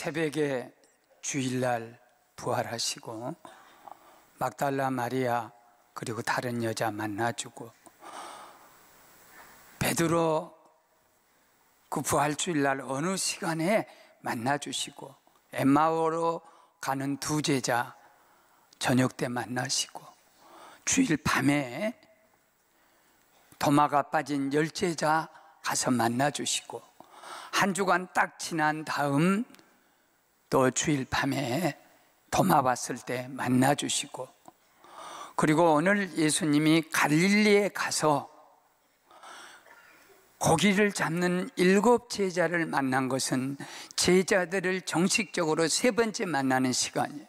새벽에 주일날 부활하시고 막달라 마리아 그리고 다른 여자 만나주고 베드로 그 부활 주일날 어느 시간에 만나주시고 엠마오로 가는 두 제자 저녁 때 만나시고 주일 밤에 도마가 빠진 10제자 가서 만나주시고 한 주간 딱 지난 다음 또 주일 밤에 도마 왔을 때 만나주시고 그리고 오늘 예수님이 갈릴리에 가서 고기를 잡는 7제자를 만난 것은 제자들을 정식적으로 3번째 만나는 시간이에요.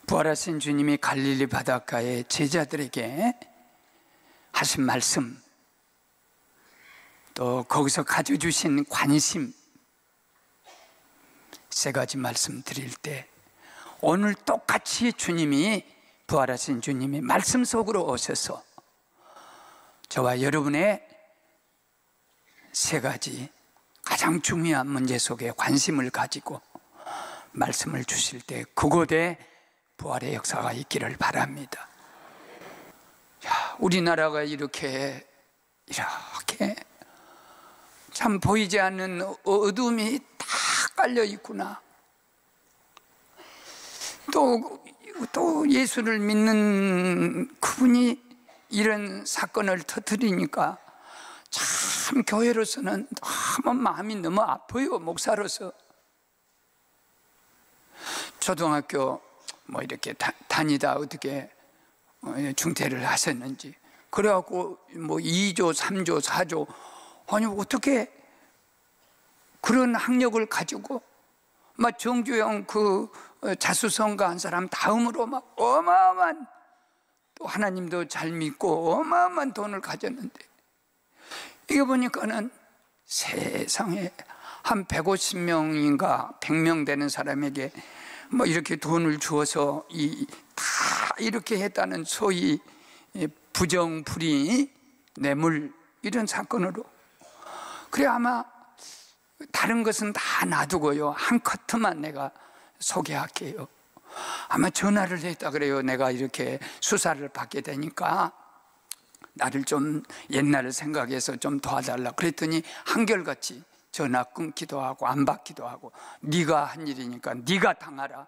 부활하신 주님이 갈릴리 바닷가에 제자들에게 하신 말씀, 또 거기서 가져주신 관심, 3가지 말씀 드릴 때 오늘 똑같이 주님이, 부활하신 주님이 말씀 속으로 오셔서 저와 여러분의 3가지 가장 중요한 문제 속에 관심을 가지고 말씀을 주실 때 그곳에 부활의 역사가 있기를 바랍니다. 야, 우리나라가 이렇게 참 보이지 않는 어둠이 다 깔려 있구나. 또 예수를 믿는 그분이 이런 사건을 터뜨리니까 참 교회로서는 너무 마음이 너무 아파요. 목사로서. 초등학교 뭐 이렇게 다니다 어떻게 중퇴를 하셨는지, 그래갖고 뭐 2조, 3조, 4조, 아니 어떻게 그런 학력을 가지고 막 정주영 그 자수성가 한 사람 다음으로 막 어마어마한, 또 하나님도 잘 믿고 어마어마한 돈을 가졌는데, 이게 보니까는 세상에 한 150명인가 100명 되는 사람에게 뭐 이렇게 돈을 주어서 다 이렇게 했다는 소위 부정부리 뇌물, 이런 사건으로. 그래 아마 다른 것은 다 놔두고요, 한 커트만 내가 소개할게요. 아마 전화를 했다 그래요. 내가 이렇게 수사를 받게 되니까 나를 좀 옛날을 생각해서 좀 도와달라 그랬더니 한결같이 전화 끊기도 하고 안 받기도 하고, 네가 한 일이니까 네가 당하라.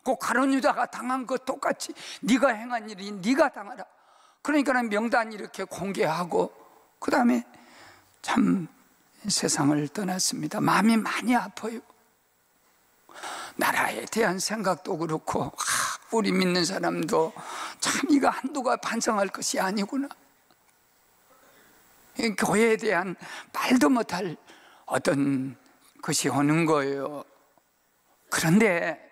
꼭 가룟 유다가 당한 것 똑같이 네가 행한 일이 네가 당하라. 그러니까 명단 이렇게 공개하고 그 다음에 참 세상을 떠났습니다. 마음이 많이 아파요. 나라에 대한 생각도 그렇고, 우리 믿는 사람도 참 이거 한두가 반성할 것이 아니구나. 교회에 대한 말도 못할 어떤 것이 오는 거예요. 그런데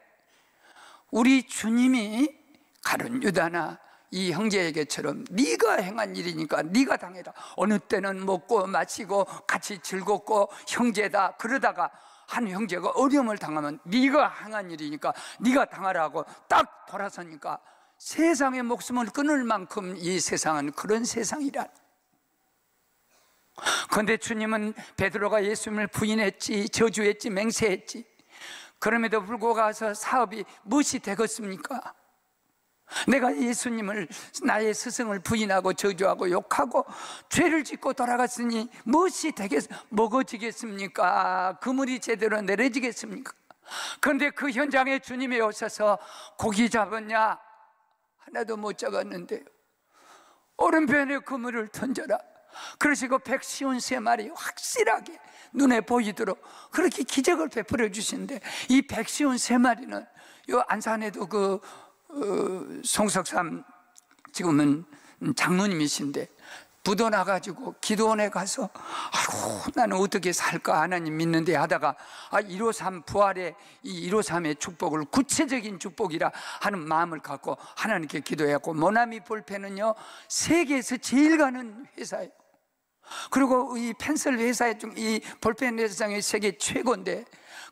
우리 주님이 가룟 유다나 이 형제에게처럼 네가 행한 일이니까 네가 당해라. 어느 때는 먹고 마시고 같이 즐겁고 형제다 그러다가 한 형제가 어려움을 당하면 네가 행한 일이니까 네가 당하라고 딱 돌아서니까 세상의 목숨을 끊을 만큼 이 세상은 그런 세상이라. 그런데 주님은 베드로가 예수님을 부인했지, 저주했지, 맹세했지. 그럼에도 불구하고 가서 사업이 무엇이 되겠습니까? 내가 예수님을, 나의 스승을 부인하고 저주하고 욕하고 죄를 짓고 돌아갔으니 무엇이 먹어지겠습니까? 그물이 제대로 내려지겠습니까? 그런데 그 현장에 주님이 오셔서 고기 잡았냐? 하나도 못 잡았는데요. 오른편에 그물을 던져라. 그러시고 153마리 확실하게 눈에 보이도록 그렇게 기적을 베풀어 주시는데, 이 153마리는 요 안산에도 그 송석삼 지금은 장로님이신데 부도 나가지고 기도원에 가서 아이고 나는 어떻게 살까 하나님 믿는데 하다가 153 부활의 이 153의 축복을 구체적인 축복이라 하는 마음을 갖고 하나님께 기도했고, 모나미 볼펜은요 세계에서 제일 가는 회사예요. 그리고 이 펜슬 회사의 이 볼펜 회사의 세계 최고인데,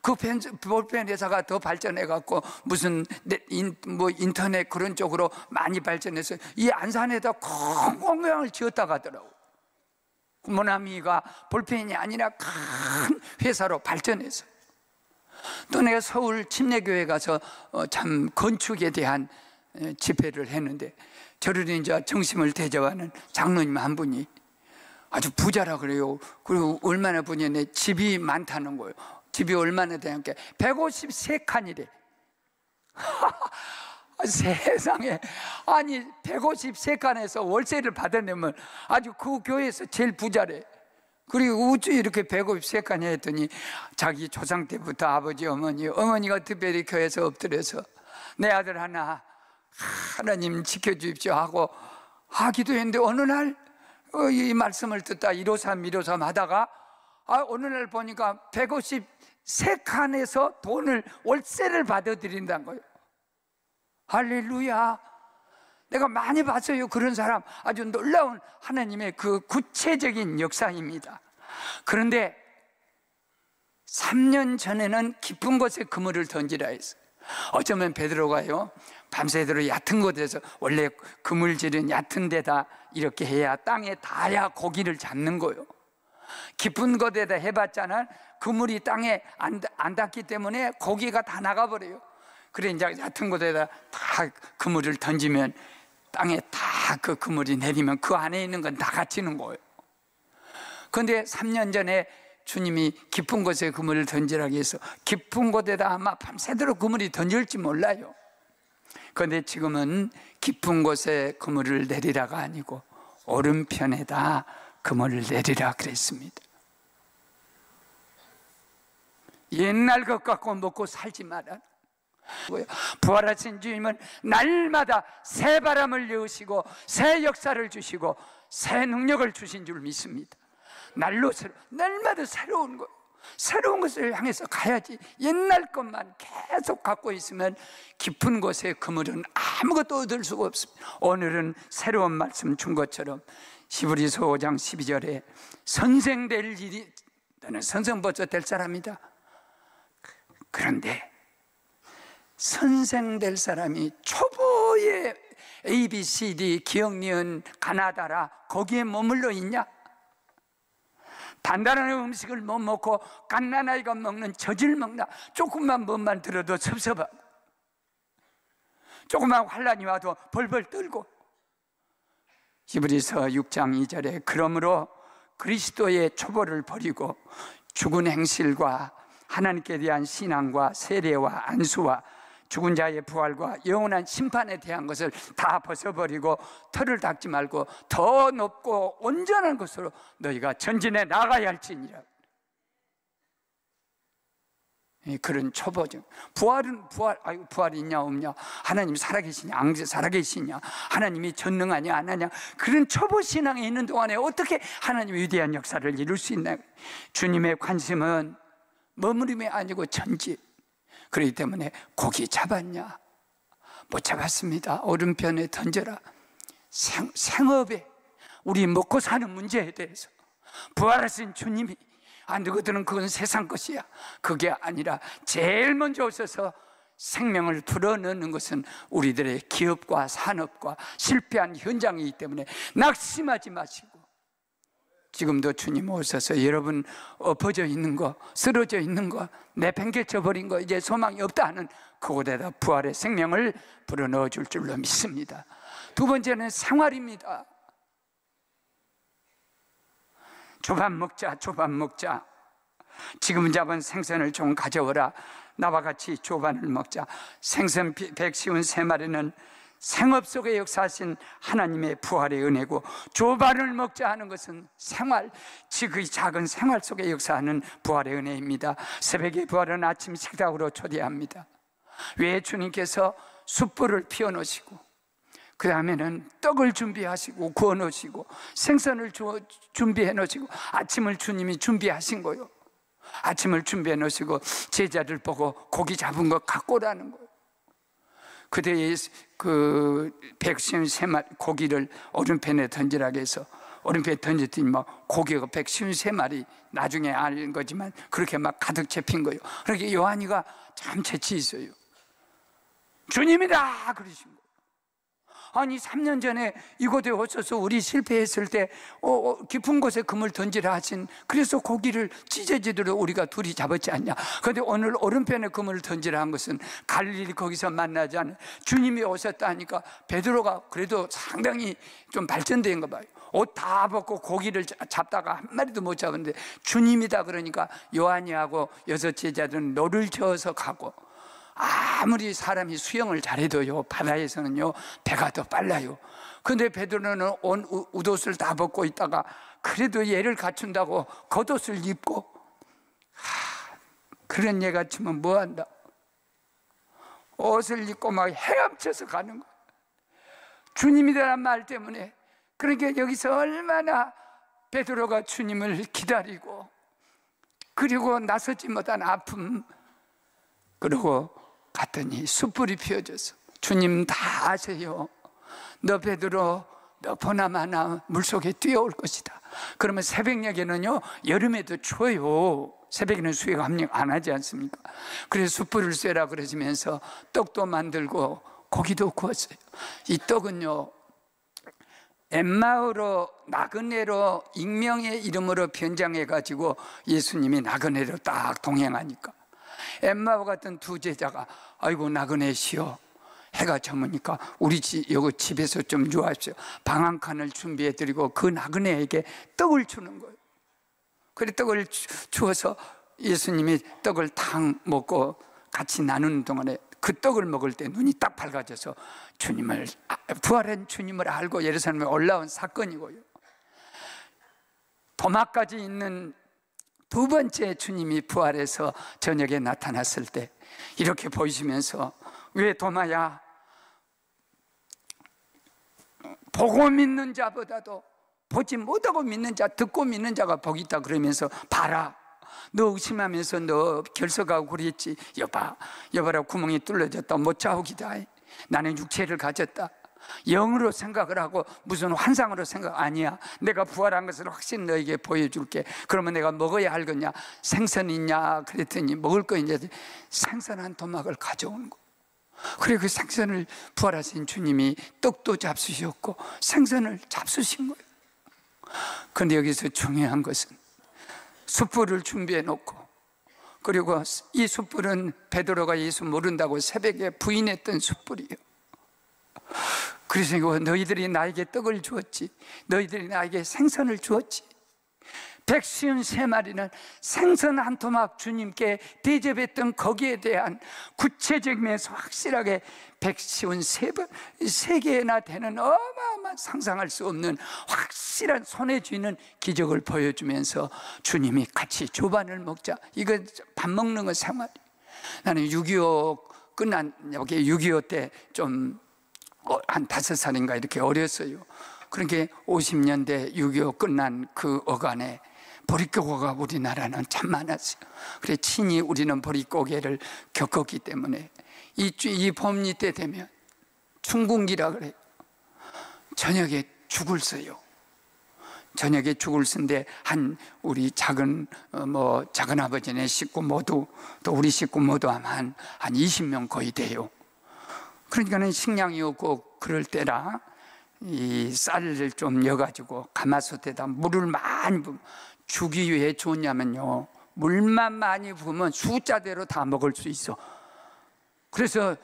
그 볼펜 회사가 더 발전해 갖고 무슨 인터넷 그런 쪽으로 많이 발전해서 이 안산에다 공공장을 지었다고 하더라고. 모나미가 볼펜이 아니라 큰 회사로 발전해서, 또 내가 서울 침례교회 가서 참 건축에 대한 집회를 했는데, 저를 이제 정심을 대접하는 장로님 한 분이 아주 부자라 그래요. 그리고 얼마나 분이네, 집이 많다는 거예요. 집이 얼마나 되니까 153칸이래. 세상에, 아니 153칸에서 월세를 받아내면 아주 그 교회에서 제일 부자래. 그리고 어째 이렇게 153칸이 했더니 자기 조상 때부터 아버지 어머니가 특별히 교회에서 엎드려서 내 아들 하나님 지켜주십시오 하고 하기도 했는데, 어느 날 이 말씀을 듣다 153 하다가 어느 날 보니까 153칸에서 돈을 월세를 받아들인다는 거예요. 할렐루야. 내가 많이 봤어요. 그런 사람. 아주 놀라운 하나님의 그 구체적인 역사입니다. 그런데 3년 전에는 깊은 곳에 그물을 던지라 했어요. 어쩌면 베드로가요, 밤새도록 얕은 곳에서, 원래 그물질은 얕은 데다 이렇게 해야 땅에 닿아야 고기를 잡는 거예요. 깊은 곳에다 해봤자는 그물이 땅에 안 닿기 때문에 고기가 다 나가버려요. 그래 이제 얕은 곳에다 다 그물을 던지면 땅에 다 그 그물이 내리면 그 안에 있는 건 다 갇히는 거예요. 그런데 3년 전에 주님이 깊은 곳에 그물을 던지라고 해서 깊은 곳에다 아마 밤새도록 그물이 던질지 몰라요. 그런데 지금은 깊은 곳에 그물을 내리라가 아니고 오른편에다 그물을 내리라 그랬습니다. 옛날 것 갖고 먹고 살지 마라. 부활하신 주님은 날마다 새 바람을 여으시고 새 역사를 주시고 새 능력을 주신 줄 믿습니다. 날마다 새로운 거, 새로운 것을 향해서 가야지. 옛날 것만 계속 갖고 있으면 깊은 곳에 그물은 아무것도 얻을 수가 없습니다. 오늘은 새로운 말씀 준 것처럼 히브리서 5장 12절에 선생 될 일이, 너는 선생 벌써 될 사람이다. 그런데 선생 될 사람이 초보의 ABCD, 기억, 니은, 가나다라 거기에 머물러 있냐? 단단한 음식을 못 먹고 갓난아이가 먹는 젖을 먹나? 조금만 뭐만 들어도 섭섭하고, 조금만 환란이 와도 벌벌 떨고. 히브리서 6장 2절에 그러므로 그리스도의 초보를 버리고 죽은 행실과 하나님께 대한 신앙과 세례와 안수와 죽은 자의 부활과 영원한 심판에 대한 것을 다 벗어버리고 털을 닦지 말고 더 높고 온전한 것으로 너희가 전진해 나가야 할지니라. 그런 초보죠. 부활이 있냐 없냐, 하나님이 살아계시냐 안 살아계시냐, 하나님이 전능하냐 안 하냐, 그런 초보 신앙에 있는 동안에 어떻게 하나님의 위대한 역사를 이룰 수 있나. 주님의 관심은 머무림이 아니고 전지. 그렇기 때문에 고기 잡았냐? 못 잡았습니다. 오른편에 던져라. 생업에, 우리 먹고 사는 문제에 대해서 부활하신 주님이, 누구들은 그건 세상 것이야, 그게 아니라 제일 먼저 오셔서 생명을 불어넣는 것은 우리들의 기업과 산업과 실패한 현장이기 때문에 낙심하지 마시고, 지금도 주님 오셔서 여러분 엎어져 있는 거, 쓰러져 있는 거, 내팽개쳐 버린 거, 이제 소망이 없다 하는 그곳에다 부활의 생명을 불어넣어 줄 줄로 믿습니다. 두 번째는 생활입니다. 조반 먹자. 지금 잡은 생선을 좀 가져오라. 나와 같이 조반을 먹자. 생선 153마리는 생업 속에 역사하신 하나님의 부활의 은혜고, 조반을 먹자 하는 것은 생활, 지극히 작은 생활 속에 역사하는 부활의 은혜입니다. 새벽의 부활은 아침 식탁으로 초대합니다. 왜 주님께서 숯불을 피워놓으시고 그 다음에는 떡을 준비하시고 구워놓으시고 생선을 준비해 놓으시고 아침을 주님이 준비하신 거예요. 아침을 준비해 놓으시고 제자들 보고 고기 잡은 거 갖고 오라는 거예요. 그때의 그 153마리 고기를 오른편에 던지라고 해서 오른편에 던졌더니 막 고기가 153마리, 나중에 알 거지만 그렇게 막 가득 잡힌 거예요. 그러니까 요한이가 참 재치 있어요. 주님이다 그러신 거예요. 아니 3년 전에 이곳에 오셔서 우리 실패했을 때 깊은 곳에 금을 던지라 하신, 그래서 고기를 찢어지도록 우리가 둘이 잡았지 않냐. 그런데 오늘 오른편에 금을 던지라 한 것은 갈릴리 거기서 만나지 않은 주님이 오셨다 하니까 베드로가 그래도 상당히 좀 발전된 거 봐요. 옷 다 벗고 고기를 잡다가 한 마리도 못 잡았는데 주님이다 그러니까 요한이하고 6 제자들은 노를 저어서 가고, 아무리 사람이 수영을 잘해도요 바다에서는요 배가 더 빨라요. 근데 베드로는 온 웃옷을 다 벗고 있다가 그래도 얘를 갖춘다고 겉옷을 입고, 그런 얘 같으면 뭐한다? 옷을 입고 막 헤엄쳐서 가는 거야, 주님이라는 말 때문에. 그러니까 여기서 얼마나 베드로가 주님을 기다리고, 그리고 나서지 못한 아픔, 그리고 갔더니 숯불이 피어져서 주님 다 아세요. 너 베드로, 너 보나마나 물속에 뛰어올 것이다. 그러면 새벽녘에는요 여름에도 추워요. 새벽에는 수액 함량 안 하지 않습니까? 그래서 숯불을 쐬라 그러시면서 떡도 만들고 고기도 구웠어요. 이 떡은요 엠마오로, 나그네로 익명의 이름으로 변장해가지고 예수님이 나그네로 딱 동행하니까 엠마오 같은 두 제자가 아이고 나그네시여, 해가 저무니까 우리 여기 집에서 좀 유하십시오. 방 한 칸을 준비해드리고 그 나그네에게 떡을 주는 거예요. 그래 떡을 주어서 예수님이 떡을 탁 먹고 같이 나누는 동안에 그 떡을 먹을 때 눈이 딱 밝아져서 주님을, 부활한 주님을 알고 예루살렘에 올라온 사건이고요. 도마까지 있는 두 번째 주님이 부활해서 저녁에 나타났을 때 이렇게 보이시면서, 왜 도마야, 보고 믿는 자보다도 보지 못하고 믿는 자, 듣고 믿는 자가 복이 있다 그러면서, 봐라, 너 의심하면서 너 결석하고 그랬지. 여봐라 구멍이 뚫려졌다, 못 자욱이다. 나는 육체를 가졌다. 영으로 생각을 하고 무슨 환상으로 생각 아니야. 내가 부활한 것을 확실히 너에게 보여줄게. 그러면 내가 먹어야 알겠냐? 생선 있냐? 그랬더니 먹을 거 있냐? 생선 한 토막을 가져오는 거. 그래 그 생선을 부활하신 주님이 떡도 잡수셨고 생선을 잡수신 거예요. 그런데 여기서 중요한 것은 숯불을 준비해 놓고, 그리고 이 숯불은 베드로가 예수 모른다고 새벽에 부인했던 숯불이에요. 그래서 너희들이 나에게 떡을 주었지, 너희들이 나에게 생선을 주었지. 153마리는 생선 한 토막 주님께 대접했던 거기에 대한 구체적이면서 확실하게 153개나 되는 어마어마한 상상할 수 없는 확실한 손에 쥐는 기적을 보여주면서 주님이 같이 조반을 먹자. 이거 밥 먹는 거 생활. 나는 6.25 끝난, 여기 6.25 때 좀 한 5살인가 이렇게 어렸어요. 그러니까 50년대 6.25 끝난 그 어간에 보릿고개가 우리나라는 참 많았어요. 그래 친히 우리는 보릿고개를 겪었기 때문에 이 봄이 때 되면 춘궁기라 그래요. 저녁에 죽을 써요. 저녁에 죽을 쓴데 우리 작은 아버지네 식구 모두, 또 우리 식구 모두 한 20명 거의 돼요. 그러니까는 식량이 없고 그럴 때라 이 쌀을 좀 여가지고 가마솥에다 물을 많이 부으면, 죽이 왜 좋냐면요, 물만 많이 부으면 숫자대로 다 먹을 수 있어. 그래서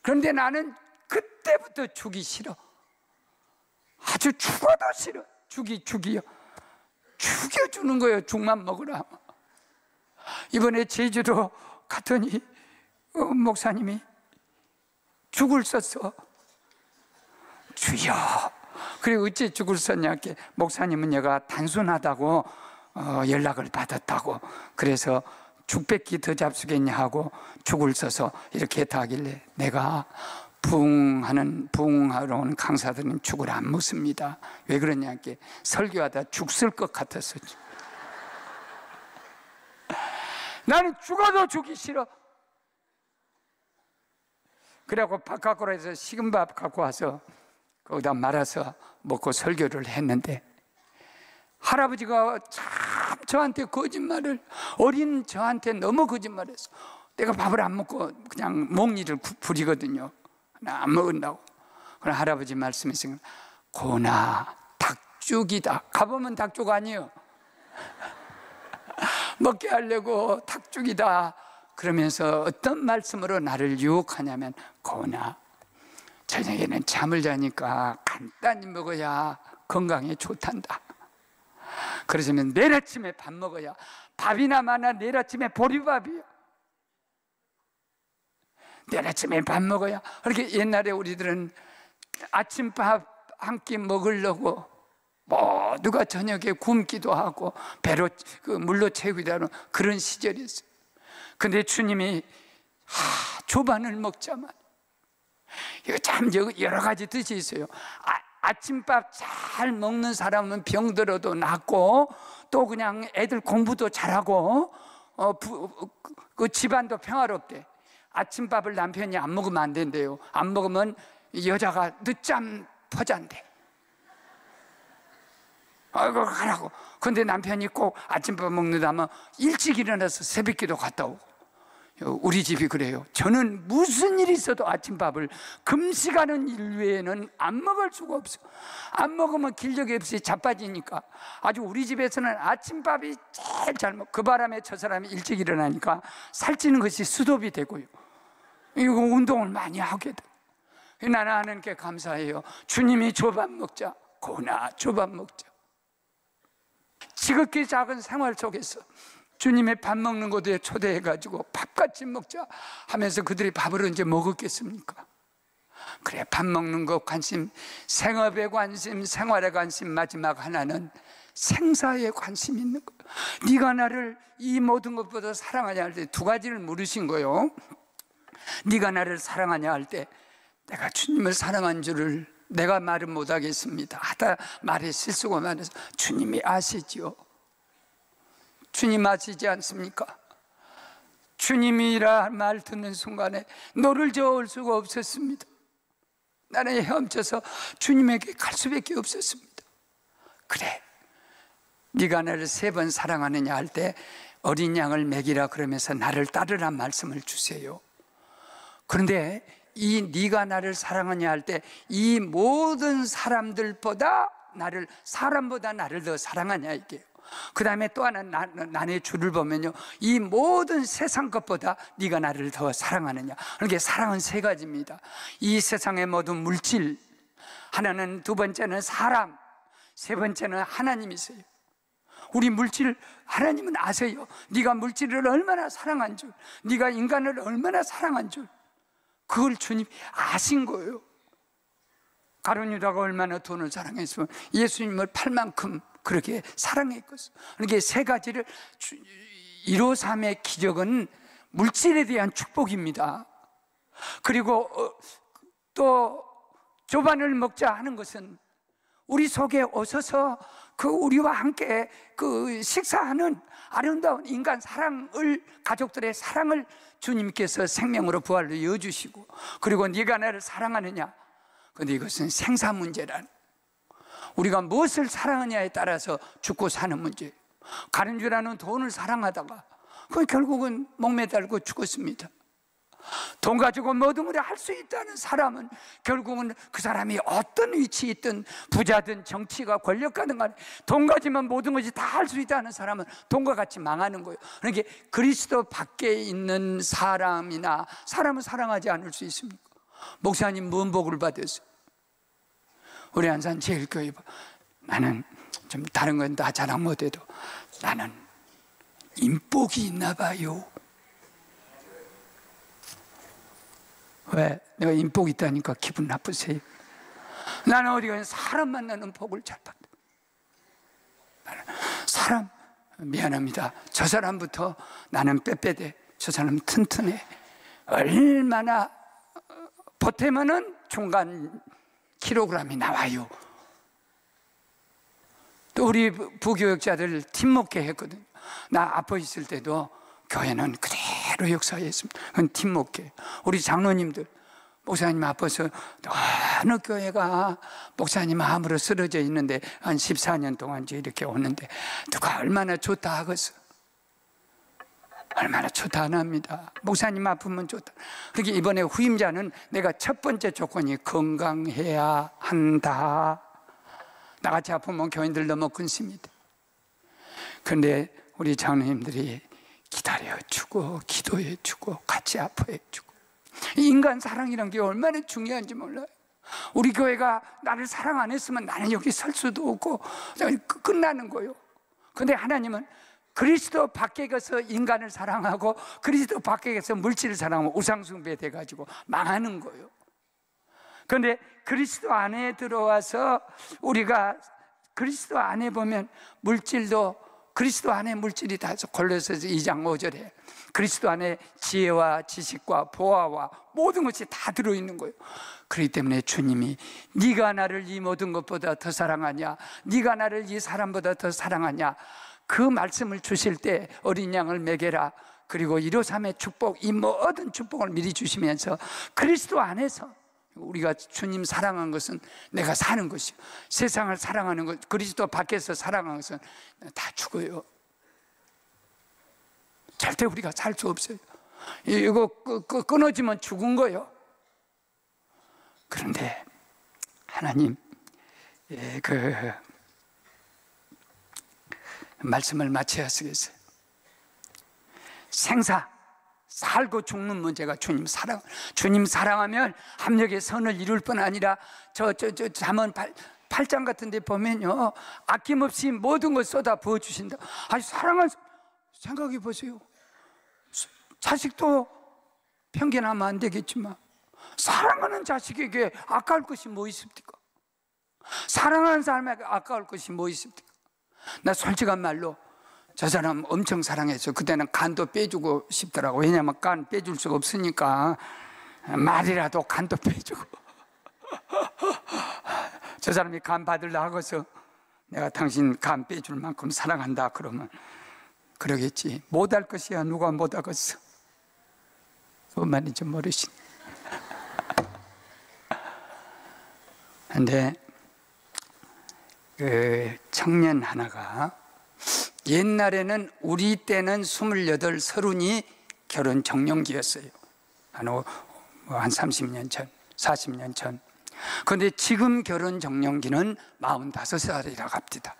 그런데 나는 그때부터 죽이 싫어. 아주 죽어도 싫어. 죽이요. 죽여주는 거예요. 죽만 먹으라. 이번에 제주도 갔더니 목사님이 죽을 썼어. 주여. 그래 어째 죽을 썼냐? 목사님은 얘가 단순하다고 연락을 받았다고. 그래서 죽 뺏기 더 잡수겠냐 하고 죽을 써서 이렇게 다 하길래, 내가 부흥하러 온 강사들은 죽을 안 먹습니다. 왜 그러냐? 설교하다 죽 쓸 것 같았어. 나는 죽어도 죽기 싫어. 그래갖고 바깥으로 해서 식은 밥 갖고 와서 거기다 말아서 먹고 설교를 했는데, 할아버지가 참 저한테 거짓말을, 어린 저한테 너무 거짓말했어. 내가 밥을 안 먹고 그냥 몽니를 부리거든요. 나 안 먹은다고. 그럼 할아버지 말씀이신 고나 닭죽이다. 가보면 닭죽 아니에요. 먹게 하려고 닭죽이다. 그러면서 어떤 말씀으로 나를 유혹하냐면 고나 저녁에는 잠을 자니까 간단히 먹어야 건강에 좋단다. 그러시면 내일 아침에 밥 먹어야 밥이나 마나 내일 아침에 보리밥이요. 내일 아침에 밥 먹어야. 그렇게 옛날에 우리들은 아침밥 한 끼 먹으려고 모두가 저녁에 굶기도 하고 배로 물로 채우기도 하는 그런 시절이었어요. 근데 주님이 조반을 먹자만, 이거 참 여러 가지 뜻이 있어요. 아침밥 잘 먹는 사람은 병들어도 낫고, 또 그냥 애들 공부도 잘하고, 그 집안도 평화롭대. 아침밥을 남편이 안 먹으면 안 된대요. 안 먹으면 여자가 늦잠 퍼잔대. 아이고 가라고. 근데 남편이 꼭 아침밥 먹는다면 일찍 일어나서 새벽기도 갔다 오고. 우리 집이 그래요. 저는 무슨 일이 있어도 아침밥을 금식하는 일 외에는 안 먹을 수가 없어. 안 먹으면 기력이 없이 자빠지니까. 아주 우리 집에서는 아침밥이 제일 잘 먹고, 그 바람에 저 사람이 일찍 일어나니까 살찌는 것이 수도비 되고요. 이거 운동을 많이 하게 돼. 나는 하나님께 감사해요. 주님이 조밥 먹자. 고나 조밥 먹자. 지극히 작은 생활 속에서 주님의 밥 먹는 곳에 초대해가지고 밥같이 먹자 하면서 그들이 밥을 언제 먹었겠습니까? 그래, 밥 먹는 것 관심, 생업에 관심, 생활에 관심, 마지막 하나는 생사에 관심 있는 것. 네가 나를 이 모든 것보다 사랑하냐 할 때 두 가지를 물으신 거예요. 네가 나를 사랑하냐 할 때 내가 주님을 사랑한 줄을 내가 말은 못하겠습니다 하다 말에 실수가 많아서 주님이 아시지요. 주님 아시지 않습니까? 주님이라 말 듣는 순간에 너를 저을 수가 없었습니다. 나는 헤엄쳐서 주님에게 갈 수밖에 없었습니다. 그래, 네가 나를 3번 사랑하느냐 할 때 어린 양을 먹이라 그러면서 나를 따르란 말씀을 주세요. 그런데 이 네가 나를 사랑하냐 할 때 이 모든 사람들보다 사람보다 나를 더 사랑하냐 이게요. 그 다음에 또 하나 난의 줄을 보면요, 이 모든 세상 것보다 네가 나를 더 사랑하느냐. 그러니까 사랑은 3가지입니다. 이 세상의 모든 물질, 하나는, 두 번째는 사람, 세 번째는 하나님이세요. 우리 물질, 하나님은 아세요. 네가 물질을 얼마나 사랑한 줄, 네가 인간을 얼마나 사랑한 줄, 그걸 주님이 아신 거예요. 가룟 유다가 얼마나 돈을 사랑했으면 예수님을 팔 만큼 그렇게 사랑했겠어요. 그러니까 3가지를 153의 기적은 물질에 대한 축복입니다. 그리고 또 조반을 먹자 하는 것은 우리 속에 오셔서 우리와 함께 식사하는 아름다운 인간 사랑을, 가족들의 사랑을 주님께서 생명으로 부활로 이어주시고, 그리고 네가 나를 사랑하느냐. 그런데 이것은 생사 문제라는, 우리가 무엇을 사랑하냐에 따라서 죽고 사는 문제예요. 가는 줄 아는 돈을 사랑하다가 결국은 목매달고 죽었습니다. 돈 가지고 모든 걸 할 수 있다는 사람은 결국은 그 사람이 어떤 위치에 있든, 부자든 정치가 권력가든 간에 돈 가지면 모든 것이 다 할 수 있다는 사람은 돈과 같이 망하는 거예요. 그러니까 그리스도 밖에 있는 사람이나 사람을 사랑하지 않을 수 있습니까? 목사님 뭔 복을 받았어요? 우리 안산 제일교회, 나는 좀 다른 건 다 자랑 못해도 나는 인복이 있나 봐요. 왜? 내가 인복이 있다니까 기분 나쁘세요? 나는 어디 가서 사람 만나는 복을 잘 받아. 사람, 미안합니다. 저 사람부터 나는 빼빼대, 저 사람 튼튼해. 얼마나 보태면은 중간 킬로그램이 나와요. 또 우리 부교역자들 팀목회 했거든요. 나 아파 있을 때도 교회는 그대로 역사했습니다. 그건 팀목회. 우리 장로님들, 목사님 아파서 어느 교회가 목사님 마음으로 쓰러져 있는데 한 14년 동안 이렇게 오는데 누가 얼마나 좋다 하겠어. 얼마나 좋다 안 합니다. 목사님 아프면 좋다. 그러니까 이번에 후임자는 내가 첫 번째 조건이 건강해야 한다. 나같이 아프면 교인들 너무 근심이다. 그런데 우리 장로님들이 기다려주고 기도해주고 같이 아파해주고, 인간 사랑이란 게 얼마나 중요한지 몰라요. 우리 교회가 나를 사랑 안 했으면 나는 여기 설 수도 없고 끝나는 거예요. 그런데 하나님은 그리스도 밖에 가서 인간을 사랑하고 그리스도 밖에 가서 물질을 사랑하면 우상숭배 돼가지고 망하는 거예요. 그런데 그리스도 안에 들어와서 우리가 그리스도 안에 보면 물질도, 그리스도 안에 물질이 다 골로새서 2장 5절에 그리스도 안에 지혜와 지식과 보화와 모든 것이 다 들어있는 거예요. 그렇기 때문에 주님이 네가 나를 이 모든 것보다 더 사랑하냐, 네가 나를 이 사람보다 더 사랑하냐, 그 말씀을 주실 때 어린 양을 먹여라, 그리고 153의 축복, 이 모든 축복을 미리 주시면서 그리스도 안에서 우리가 주님 사랑한 것은 내가 사는 것이요, 세상을 사랑하는 것, 그리스도 밖에서 사랑하는 것은 다 죽어요. 절대 우리가 살 수 없어요. 이거 끊어지면 죽은 거예요. 그런데 하나님 그 말씀을 마쳐야 쓰겠어요. 생사, 살고 죽는 문제가 주님 사랑. 주님 사랑하면 합력의 선을 이룰 뿐 아니라 잠언 8장 같은 데 보면요, 아낌없이 모든 걸 쏟아 부어 주신다. 아니, 사랑한, 생각해 보세요. 자식도 편견하면 안 되겠지만 사랑하는 자식에게 아까울 것이 뭐 있습니까? 사랑하는 사람에게 아까울 것이 뭐 있습니까? 나 솔직한 말로 저 사람 엄청 사랑해서 그때는 간도 빼주고 싶더라고. 왜냐하면 간 빼줄 수가 없으니까 말이라도 간도 빼주고 저 사람이 간 받으려 하고서 내가 당신 간 빼줄 만큼 사랑한다 그러면 그러겠지. 못할 것이야 누가 못하겠어. 뭔 말인지 모르시네. 근데 그 청년 하나가, 옛날에는 우리 때는 28, 30이 결혼 정년기였어요. 한 30년 전, 40년 전. 그런데 지금 결혼 정년기는 45살이라고 합니다.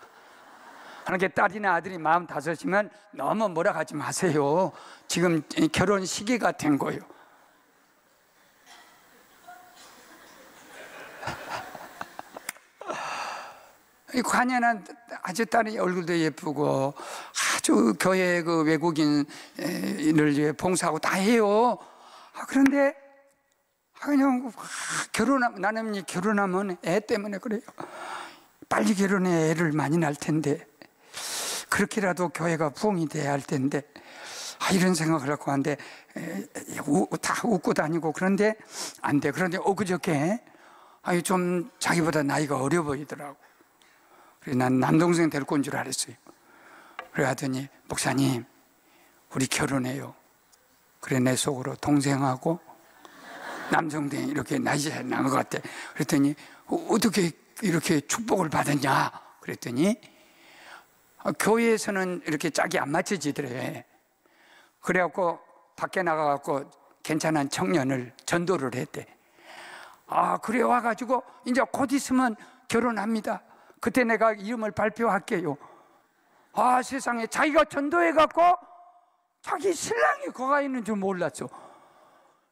그러니까 딸이나 아들이 45이면 너무 뭐라 하지 마세요. 지금 결혼 시기가 된 거예요. 이 관연한 아주 딸이 얼굴도 예쁘고 아주 교회 그 외국인을 위해 봉사하고 다 해요. 그런데 그냥 나는 결혼하면 애 때문에 그래요. 빨리 결혼해 애를 많이 낳을 텐데, 그렇게라도 교회가 부흥이 돼야 할 텐데, 이런 생각을 하고 하는데 다 웃고 다니고 그런데 안 돼. 그런데 엊그저께 좀 자기보다 나이가 어려 보이더라고. 그래서 난 남동생 데리고 온 줄 알았어요. 그래 하더니 목사님 우리 결혼해요. 그래 내 속으로 동생하고 남동생 이렇게 나이 차이 난 것 같아. 그랬더니 어떻게 이렇게 축복을 받았냐 그랬더니 교회에서는 이렇게 짝이 안 맞춰지더래. 그래갖고 밖에 나가갖고 괜찮은 청년을 전도를 했대. 그래 와가지고 이제 곧 있으면 결혼합니다. 그때 내가 이름을 발표할게요. 세상에 자기가 전도해갖고 자기 신랑이 거가 있는 줄 몰랐어.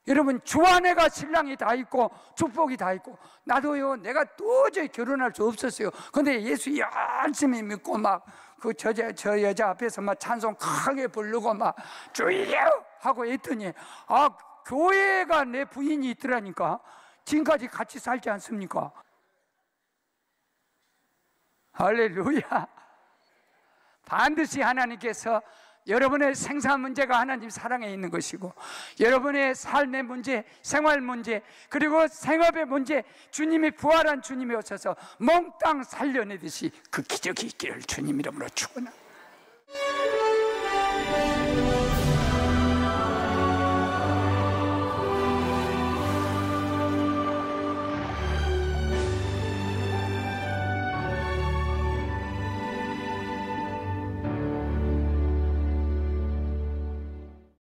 여러분 주 안에가 신랑이 다 있고 축복이 다 있고, 나도요 내가 도저히 결혼할 수 없었어요. 근데 예수 열심히 믿고 막 저 여자 앞에서 막 찬송 크게 부르고 막 주여 하고 했더니 교회가 내 부인이 있더라니까. 지금까지 같이 살지 않습니까? 할렐루야. 반드시 하나님께서 여러분의 생사 문제가 하나님 사랑에 있는 것이고, 여러분의 삶의 문제, 생활 문제, 그리고 생업의 문제, 주님이 부활한 주님이 오셔서 몽땅 살려내듯이 그 기적이 있기를 주님 이름으로 축원합니다.